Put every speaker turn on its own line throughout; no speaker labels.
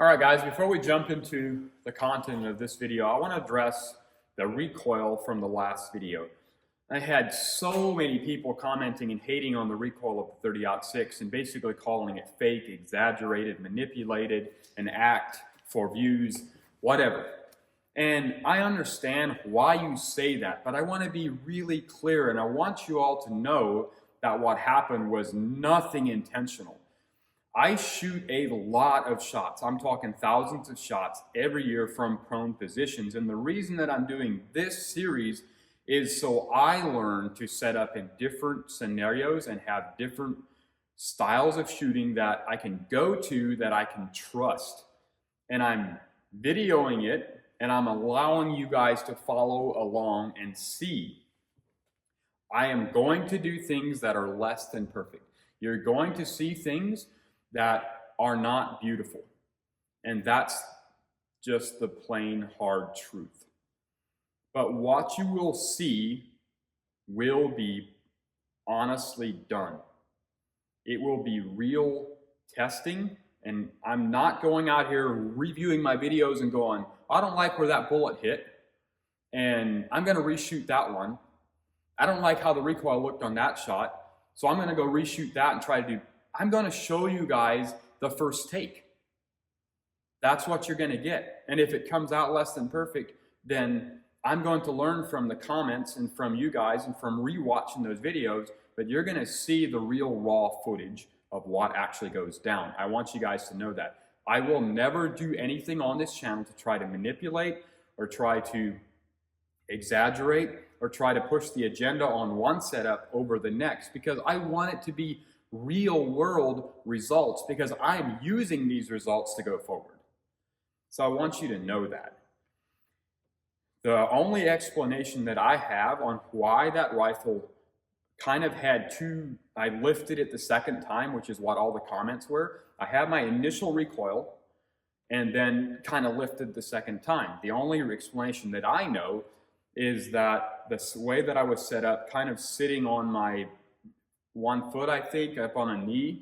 All right, guys, before we jump into the content of this video, I want to address the recoil from the last video. I had so many people commenting and hating on the recoil of the 30-06 and basically calling it fake, exaggerated, manipulated, an act for views, whatever. And I understand why you say that, but I want to be really clear, and I want you all to know that what happened was nothing intentional. I shoot a lot of shots. I'm talking thousands of shots every year from prone positions. And the reason that I'm doing this series is so I learn to set up in different scenarios and have different styles of shooting that I can go to, that I can trust. And I'm videoing it and I'm allowing you guys to follow along and see. I am going to do things that are less than perfect. You're going to see things that are not beautiful. And that's just the plain hard truth. But what you will see will be honestly done. It will be real testing, and I'm not going out here reviewing my videos and going, I don't like where that bullet hit, and I'm gonna reshoot that one. I don't like how the recoil looked on that shot, so I'm gonna go reshoot that and try to do. I'm going to show you guys the first take. That's what you're going to get. And if it comes out less than perfect, then I'm going to learn from the comments and from you guys and from rewatching those videos, but you're going to see the real raw footage of what actually goes down. I want you guys to know that. I will never do anything on this channel to try to manipulate or try to exaggerate or try to push the agenda on one setup over the next, because I want it to be real world results, because I'm using these results to go forward. So I want you to know that. The only explanation that I have on why that rifle kind of had I lifted it the second time, which is what all the comments were. I had my initial recoil and then kind of lifted the second time. The only explanation that I know is that the way that I was set up, kind of sitting on my 1 foot, I think, up on a knee,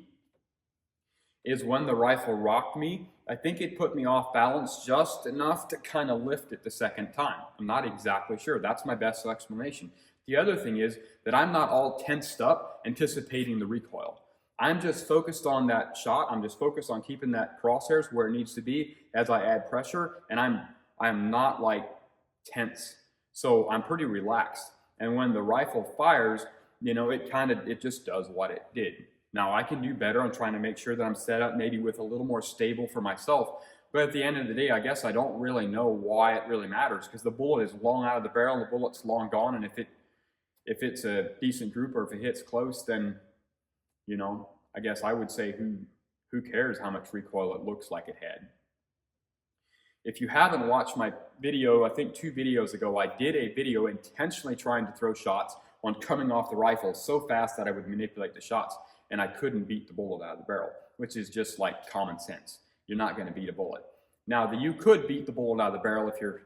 is when the rifle rocked me. I think it put me off balance just enough to kind of lift it the second time. I'm not exactly sure. That's my best explanation. The other thing is that I'm not all tensed up anticipating the recoil. I'm just focused on that shot. I'm just focused on keeping that crosshairs where it needs to be as I add pressure, and I'm not like tense. So I'm pretty relaxed. And when the rifle fires, you know, it just does what it did. Now, I can do better on trying to make sure that I'm set up maybe with a little more stable for myself. But at the end of the day, I guess I don't really know why it really matters, because the bullet is long out of the barrel, the bullet's long gone, and if it's a decent group or if it hits close, then, you know, I guess I would say who cares how much recoil it looks like it had. If you haven't watched my video, I think 2 videos ago, I did a video intentionally trying to throw shots on coming off the rifle so fast that I would manipulate the shots, and I couldn't beat the bullet out of the barrel, which is just like common sense. You're not going to beat a bullet. Now, you could beat the bullet out of the barrel if you're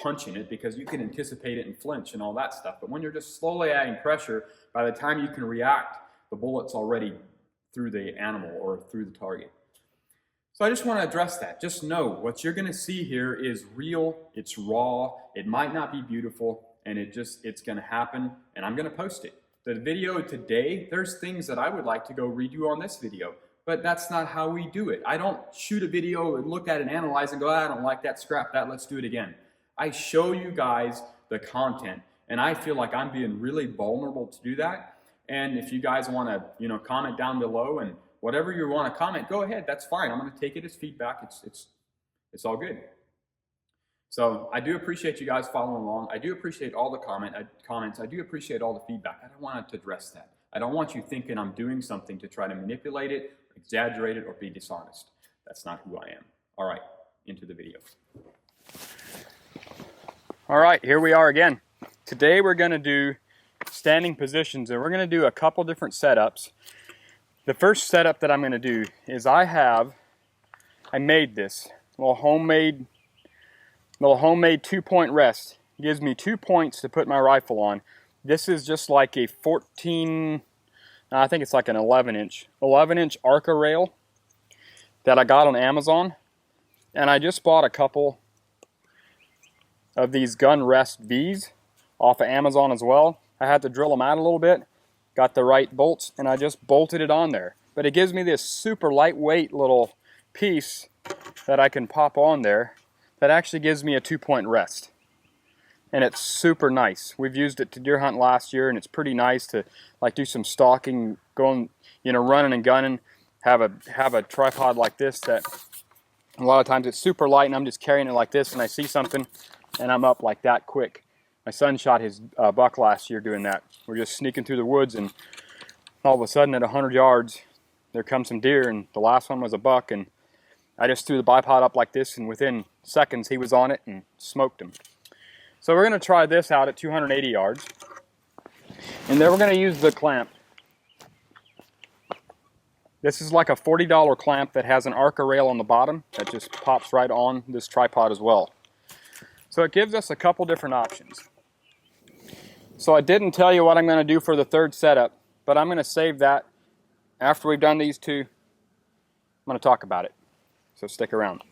punching it, because you can anticipate it and flinch and all that stuff. But when you're just slowly adding pressure, by the time you can react, the bullet's already through the animal or through the target. So I just want to address that. Just know what you're going to see here is real, it's raw, it might not be beautiful, and it's going to happen, and I'm going to post it. The video today, there's things that I would like to go redo on this video, but that's not how we do it. I don't shoot a video and look at it and analyze and go, I don't like that, scrap that, let's do it again. I show you guys the content, and I feel like I'm being really vulnerable to do that. And if you guys want to, you know, comment down below, and whatever you want to comment, go ahead, that's fine. I'm going to take it as feedback. It's all good. So I do appreciate you guys following along. I do appreciate all the comments. I do appreciate all the feedback. I don't want to address that. I don't want you thinking I'm doing something to try to manipulate it, exaggerate it, or be dishonest. That's not who I am. All right, into the video. All right, here we are again. Today we're going to do standing positions, and we're going to do a couple different setups. The first setup that I'm going to do is I made this little homemade 2-point rest. It gives me 2 points to put my rifle on. This is just like a 14, I think it's like an 11 inch Arca rail that I got on Amazon. And I just bought a couple of these gun rest V's off of Amazon as well. I had to drill them out a little bit, got the right bolts, and I just bolted it on there. But it gives me this super lightweight little piece that I can pop on there that actually gives me a 2-point rest. And it's super nice. We've used it to deer hunt last year, and it's pretty nice to like do some stalking, going, you know, running and gunning. Have a tripod like this that a lot of times it's super light, and I'm just carrying it like this, and I see something, and I'm up like that quick. My son shot his buck last year doing that. We're just sneaking through the woods, and all of a sudden at 100 yards, there comes some deer, and the last one was a buck, and I just threw the bipod up like this, and within seconds he was on it and smoked him. So we're going to try this out at 280 yards. And then we're going to use the clamp. This is like a $40 clamp that has an Arca rail on the bottom that just pops right on this tripod as well. So it gives us a couple different options. So I didn't tell you what I'm going to do for the third setup, but I'm going to save that after we've done these two. I'm going to talk about it. So stick around.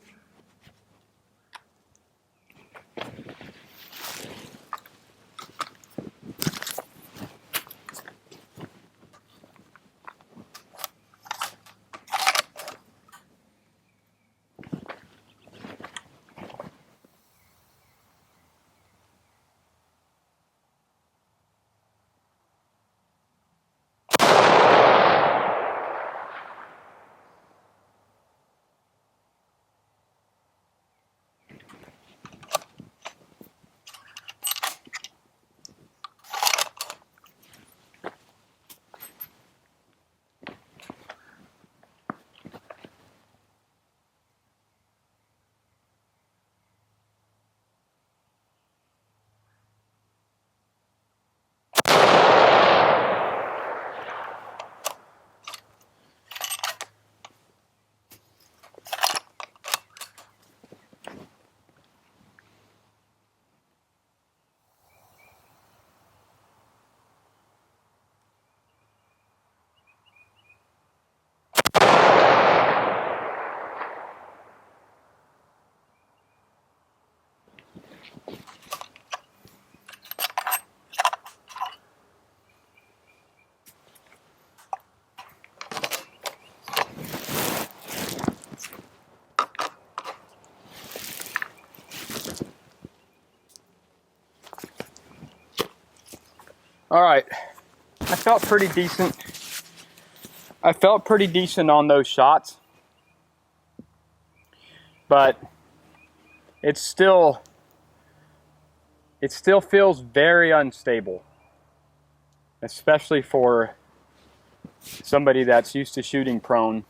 All right, I felt pretty decent. I felt pretty decent on those shots, but it still feels very unstable, especially for somebody that's used to shooting prone.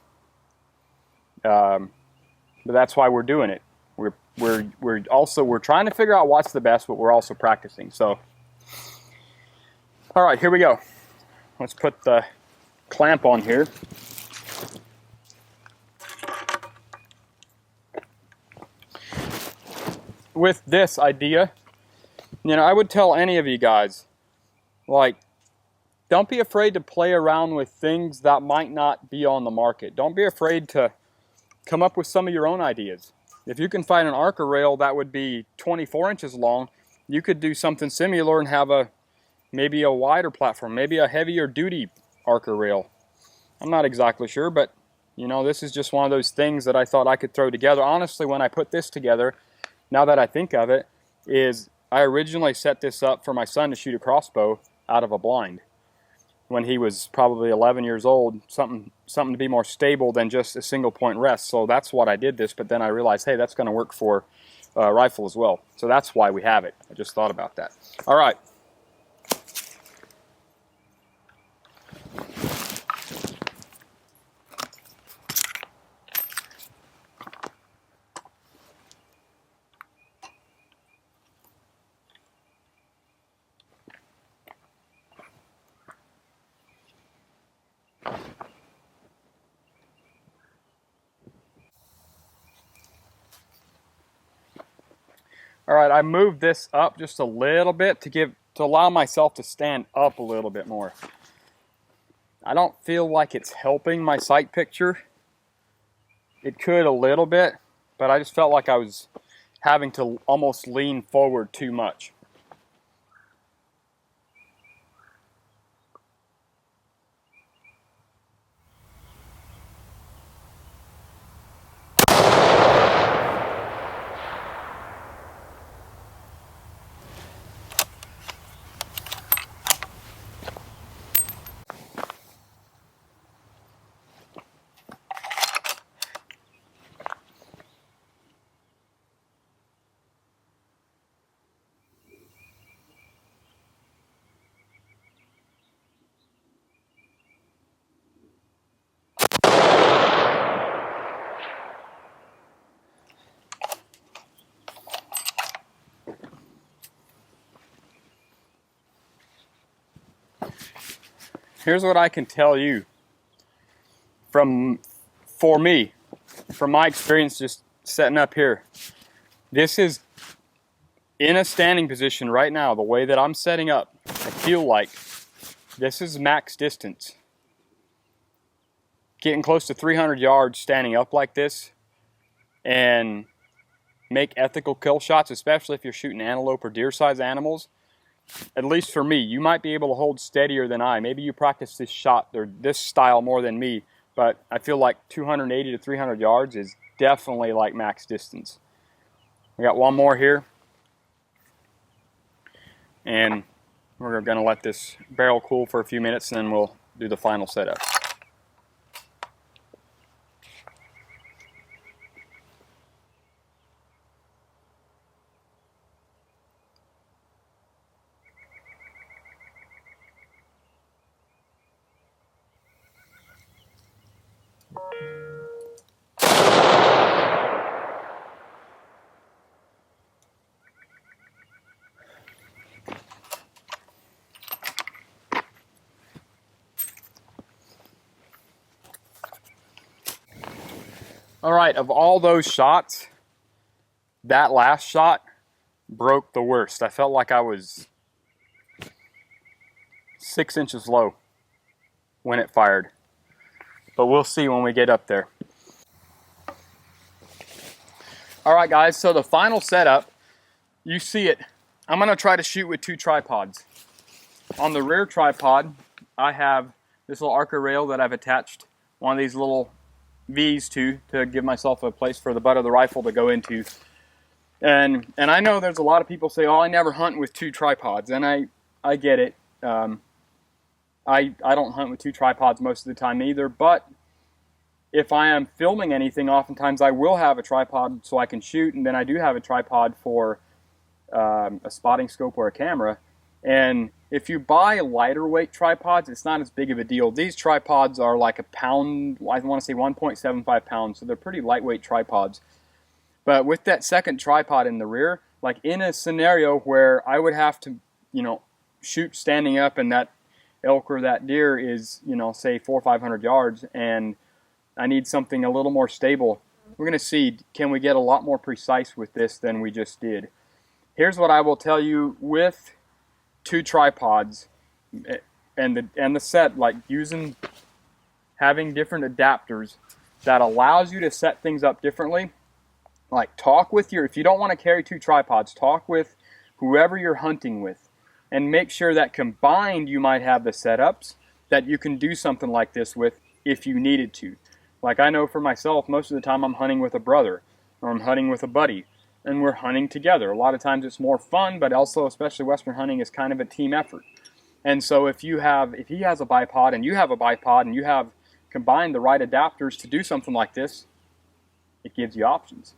But that's why we're doing it. We're trying to figure out what's the best, but we're also practicing. So, all right, here we go. Let's put the clamp on here. With this idea, you know, I would tell any of you guys, like, don't be afraid to play around with things that might not be on the market. Don't be afraid to come up with some of your own ideas. If you can find an Arca rail that would be 24 inches long, you could do something similar and have maybe a wider platform, maybe a heavier duty Arca rail. I'm not exactly sure, but you know, this is just one of those things that I thought I could throw together. Honestly, when I put this together, now that I think of it, is I originally set this up for my son to shoot a crossbow out of a blind when he was probably 11 years old, something to be more stable than just a single point rest. So that's what I did this, but then I realized, hey, that's going to work for a rifle as well. So that's why we have it. I just thought about that. All right. All right, I moved this up just a little bit to allow myself to stand up a little bit more. I don't feel like it's helping my sight picture. It could a little bit, but I just felt like I was having to almost lean forward too much. Here's what I can tell you from my experience just setting up here. This is in a standing position right now, the way that I'm setting up. I feel like this is max distance. Getting close to 300 yards standing up like this and make ethical kill shots, especially if you're shooting antelope or deer-sized animals. At least for me, you might be able to hold steadier than I. Maybe you practice this shot or this style more than me, but I feel like 280 to 300 yards is definitely like max distance. We got one more here, and we're going to let this barrel cool for a few minutes, and then we'll do the final setup. All right, of all those shots, that last shot broke the worst. I felt like I was 6 inches low when it fired, but we'll see when we get up there. All right, guys, so the final setup, you see it. I'm gonna try to shoot with 2 tripods. On the rear tripod, I have this little Arca rail that I've attached one of these little V's to give myself a place for the butt of the rifle to go into. And I know there's a lot of people say, oh, I never hunt with 2 tripods, and I get it. I don't hunt with 2 tripods most of the time either, but if I am filming anything, oftentimes I will have a tripod so I can shoot, and then I do have a tripod for a spotting scope or a camera. And if you buy lighter weight tripods, it's not as big of a deal. These tripods are like a pound, I want to say 1.75 pounds, so they're pretty lightweight tripods. But with that second tripod in the rear, like in a scenario where I would have to, shoot standing up and that elk or that deer is, say 400 or 500 yards, and I need something a little more stable, we're going to see, can we get a lot more precise with this than we just did. Here's what I will tell you with 2 tripods and the set, like having different adapters that allows you to set things up differently. Like if you don't want to carry 2 tripods, talk with whoever you're hunting with and make sure that combined you might have the setups that you can do something like this with if you needed to. Like I know for myself, most of the time I'm hunting with a brother or I'm hunting with a buddy, and we're hunting together. A lot of times it's more fun, but also, especially Western hunting, is kind of a team effort. And so if he has a bipod and you have a bipod and you have combined the right adapters to do something like this, it gives you options.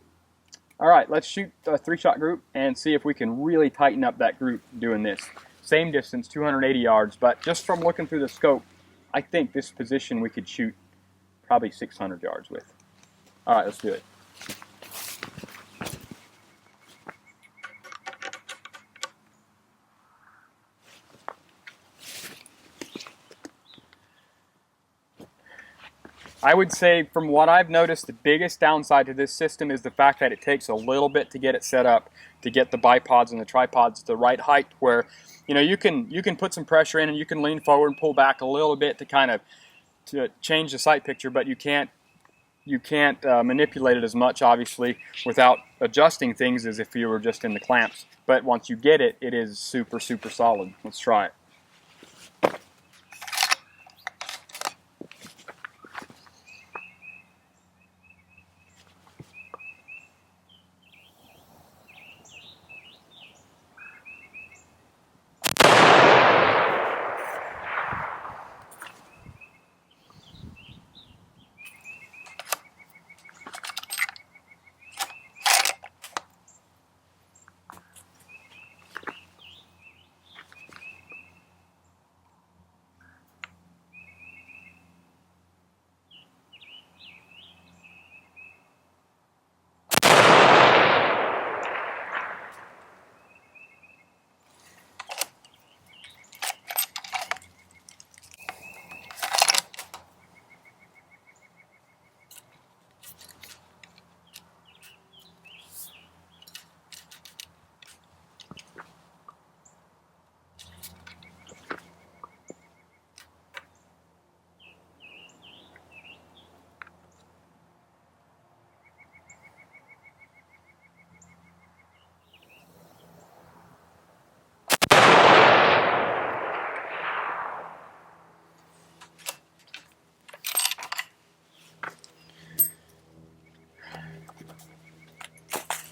All right, let's shoot a 3-shot group and see if we can really tighten up that group doing this. Same distance, 280 yards, but just from looking through the scope, I think this position we could shoot probably 600 yards with. All right, let's do it. I would say from what I've noticed, the biggest downside to this system is the fact that it takes a little bit to get it set up, to get the bipods and the tripods the right height where, you can put some pressure in and you can lean forward and pull back a little bit to kind of to change the sight picture, but you can't you can't manipulate it as much, obviously, without adjusting things as if you were just in the clamps. But once you get it, it is super, super solid. Let's try it.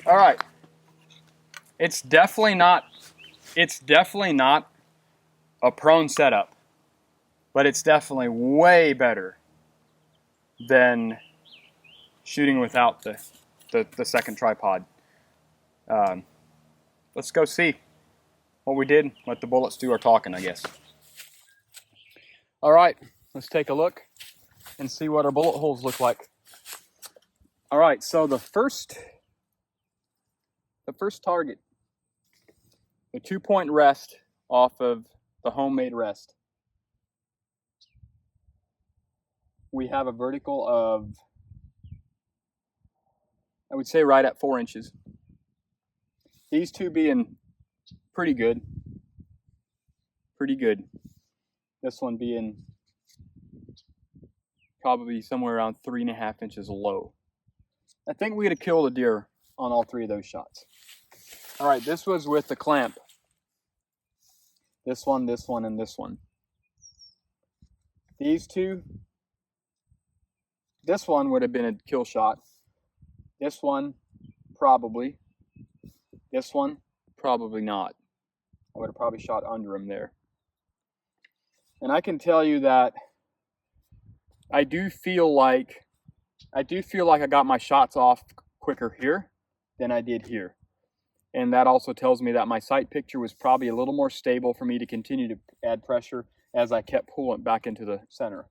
All right. It's definitely not a prone setup, but it's definitely way better than shooting without the second tripod. Let's go see what we did. Let the bullets do our talking, I guess. All right, let's take a look and see what our bullet holes look like. All right, so the first target, the 2-point rest off of the homemade rest. We have a vertical of, I would say, right at 4 inches. These two being pretty good. This one being probably somewhere around 3.5 inches low. I think we would have killed a deer on all 3 of those shots. All right, this was with the clamp. This one, and this one. These two, this one would have been a kill shot. This one, probably. This one, probably not. I would have probably shot under him there. And I can tell you that I do feel like I got my shots off quicker here than I did here. And that also tells me that my sight picture was probably a little more stable for me to continue to add pressure as I kept pulling back into the center.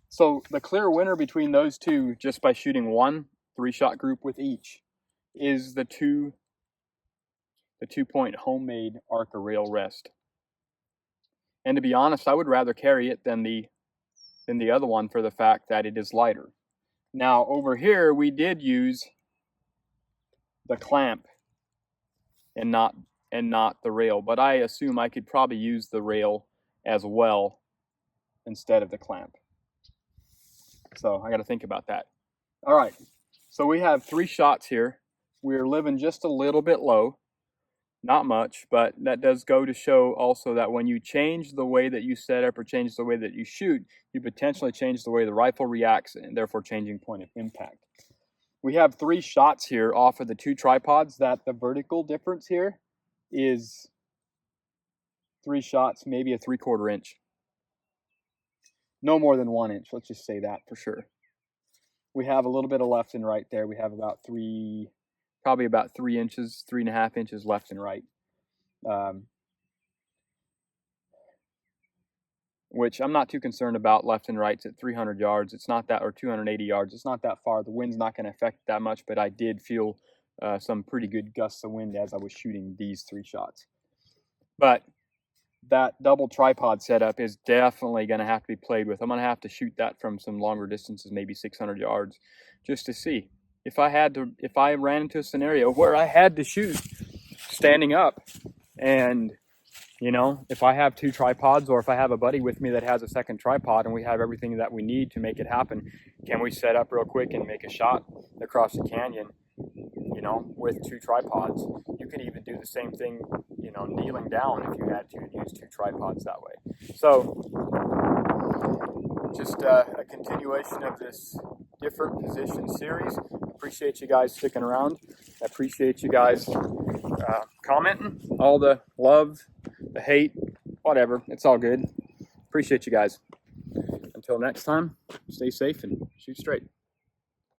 So the clear winner between those two, just by shooting one 3-shot group with each, is the 2-point homemade Arca rail rest. And to be honest, I would rather carry it than the other one for the fact that it is lighter. Now over here we did use the clamp and not the rail, but I assume I could probably use the rail as well instead of the clamp. So I got to think about that. All right, so we have 3 shots here. We're living just a little bit low, not much, but that does go to show also that when you change the way that you set up or change the way that you shoot, you potentially change the way the rifle reacts and therefore changing point of impact. We have 3 shots here off of the 2 tripods. That the vertical difference here is 3 shots, maybe a 3/4 inch. No more than 1 inch, let's just say that for sure. We have a little bit of left and right there. We have about probably about 3 inches, 3.5 inches left and right. Which I'm not too concerned about left and rights at 300 yards. It's not that, or 280 yards. It's not that far. The wind's not going to affect that much, but I did feel some pretty good gusts of wind as I was shooting these 3 shots. But that double tripod setup is definitely going to have to be played with. I'm going to have to shoot that from some longer distances, maybe 600 yards, just to see. If I ran into a scenario where I had to shoot standing up and You know, if I have 2 tripods, or if I have a buddy with me that has a second tripod and we have everything that we need to make it happen, can we set up real quick and make a shot across the canyon, you know, with 2 tripods? You could even do the same thing, you know, kneeling down if you had to, and use 2 tripods that way. So just a continuation of this different position series. Appreciate you guys sticking around. I appreciate you guys commenting, all the love, the hate, whatever. It's all good. Appreciate you guys. Until next time, stay safe and shoot straight.